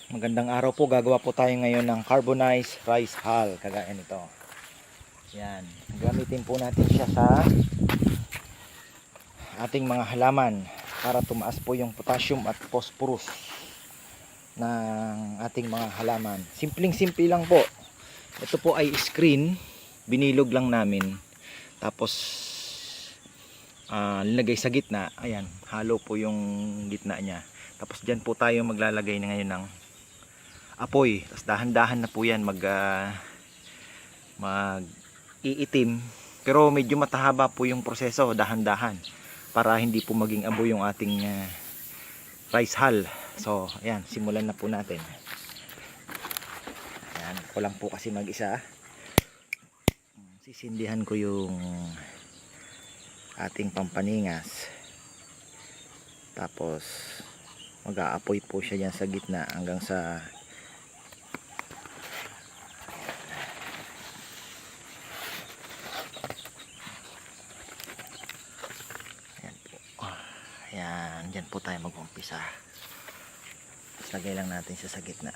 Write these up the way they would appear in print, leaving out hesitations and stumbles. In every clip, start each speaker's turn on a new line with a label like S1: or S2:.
S1: Magandang araw po. Gagawa po tayo ngayon ng carbonized rice hull. Kagaya nito. Yan. Gamitin po natin siya sa ating mga halaman para tumaas po yung potassium at phosphorus ng ating mga halaman. Simpleng-simple lang po. Ito po ay screen. Binilog lang namin. Tapos linagay sa gitna. Ayan. Halo po yung gitna niya. Tapos dyan po tayo maglalagay na ngayon ng apoy. Tapos dahan-dahan na po yan mag-iitim. Pero medyo matahaba po yung proseso, dahan-dahan. Para hindi po maging abo yung ating rice hull. So, ayan, simulan na po natin. Ayan, ako lang po kasi mag-isa. Sisindihan ko yung ating pampaningas. Tapos, mag-aapoy po siya dyan sa gitna hanggang sa yan, dyan po tayo mag-umpisa. Lagay lang natin siya sa gitna.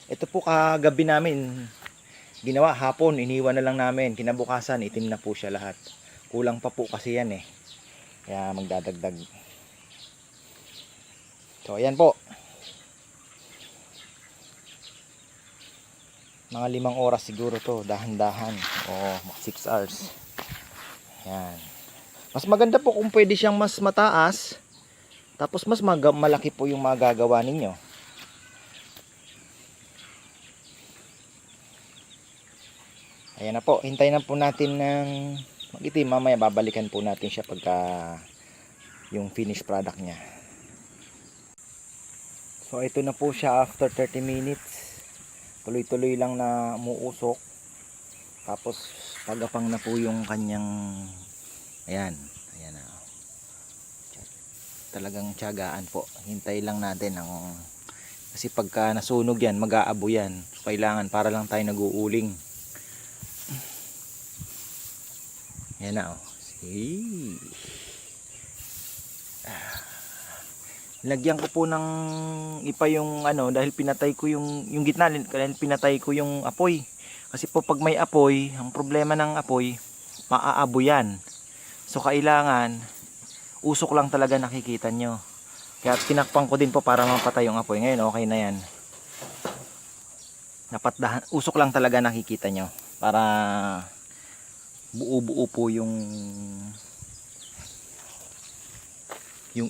S1: Ito po kagabi namin ginawa, hapon iniwan na lang namin, kinabukasan itim na po siya lahat. Kulang pa po kasi yan eh, kaya magdadagdag. So ayan po, mga 5 oras siguro to, dahan-dahan, o 6 hours. Yan. Mas maganda po kung pwede siyang mas mataas, tapos mas malaki po yung magagawa ninyo. Ayan na po, hintayin na po natin ng mag-itim. Mamaya babalikan po natin siya pagka yung finished product niya. So ito na po siya after 30 minutes. Tuloy-tuloy lang na umuusok. Tapos tagapang na po yung kanyang, ayan na. Talagang tiyagaan po. Hintay lang natin kasi pagka nasunog yan, mag-aabo yan. So, kailangan para lang tayo nag-uuling. Yan na oh. See. Lagyan ko po ng ipa yung dahil pinatay ko yung gitna, dahil pinatay ko yung apoy. Kasi po pag may apoy, ang problema ng apoy, maaabo yan. So kailangan usok lang talaga nakikita nyo. Kaya tinakpan ko din po para mapatay yung apoy. Ngayon okay na yan. Usok lang talaga nakikita nyo para buo-buo po yung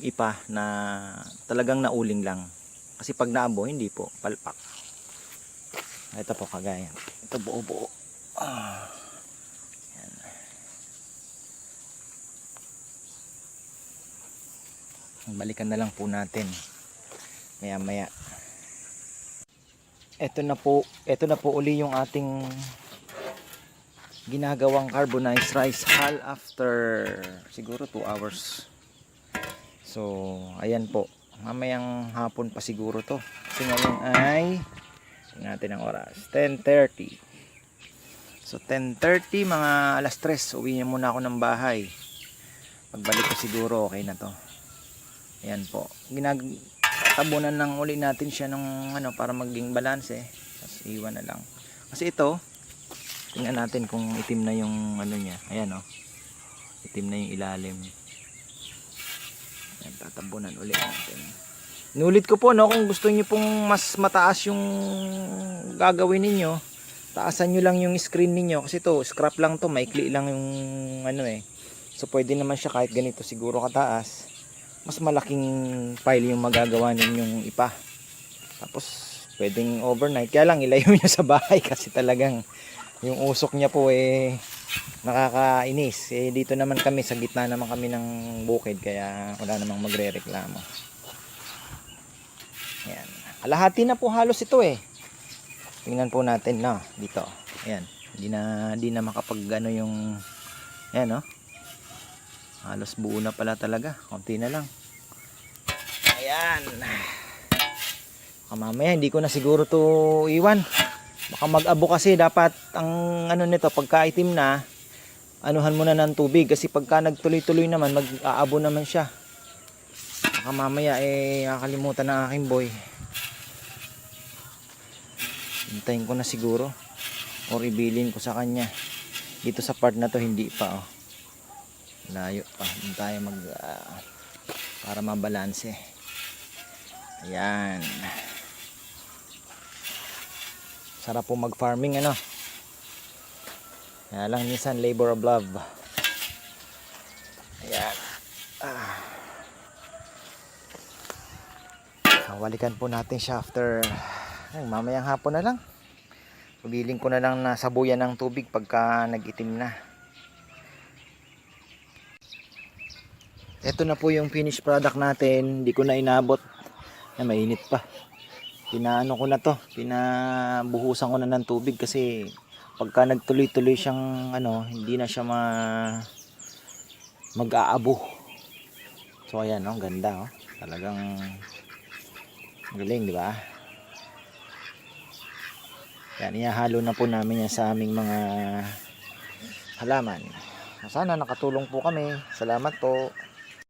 S1: ipa na talagang nauling lang. Kasi pag naabo, hindi po, palpak. Ito po kagaya. Ito buo-buo. Yan. Balikan na lang po natin maya-maya. Ito na po uli yung ating ginagawang carbonized rice hull after siguro 2 hours. So, ayan po. Mamayang hapon pa siguro to. Kasi ngayon ay natin ang oras. 10:30. So, 10:30 mga alas 3. Uwi niya muna ako ng bahay. Pagbalik ko siguro okay na to. Ayan po. Tabunan lang uli natin siya ng para maging balance eh. Tapos iwan na lang. Kasi ito, tingnan natin kung itim na yung niya. Ayan oh. Itim na yung ilalim. Yan, tatabunan ulit natin. Inulit ko po kung gusto niyo pong mas mataas yung gagawin ninyo, taasan niyo lang yung screen ninyo kasi to scrap lang to, maikli lang yung So pwede naman siya kahit ganito siguro kataas. Mas malaking pile yung magagawa ninyong ipa. Tapos pwedeng overnight. Kaya lang ilayo niyo sa bahay kasi talagang yung usok niya po nakakainis. Dito naman kami, sa gitna naman kami ng bukid, kaya wala namang magre-reklamo. Ayan. Kalahati na po halos ito Tingnan po natin na dito. Ayan. Hindi na makapag yung ayan halos buo na pala talaga. Konti na lang. Ayan. Mamaya hindi ko na siguro to iwan. Baka mag-abo kasi dapat ang nito pagka itim na anuhan mo na ng tubig kasi pagka nagtuloy-tuloy naman mag-aabo naman siya. Baka mamaya nakakalimutan ng aking boy. Hintayin ko na siguro or ibilin ko sa kanya. Dito sa part na to hindi pa oh. Layo pa. Hindi tayo para mabalanse. Ayan. Sarap po mag-farming ano. Kaya lang minsan labor of love. Ayan. Walikan po natin siya after mamayang hapon na lang. Pabiling ko na lang na sabuyan ng tubig pagka nag-itim na. Ito na po yung finished product natin. Hindi ko na inabot. Mainit pa. Pinaano ko na to. Pinabuhusan ko na ng tubig kasi pagka nagtuloy-tuloy siyang hindi na siya mag-aabo. So ayan ganda Talagang galing, di ba? Yan, ihahalo na po namin yan sa aming mga halaman. Sana nakatulong po kami. Salamat po.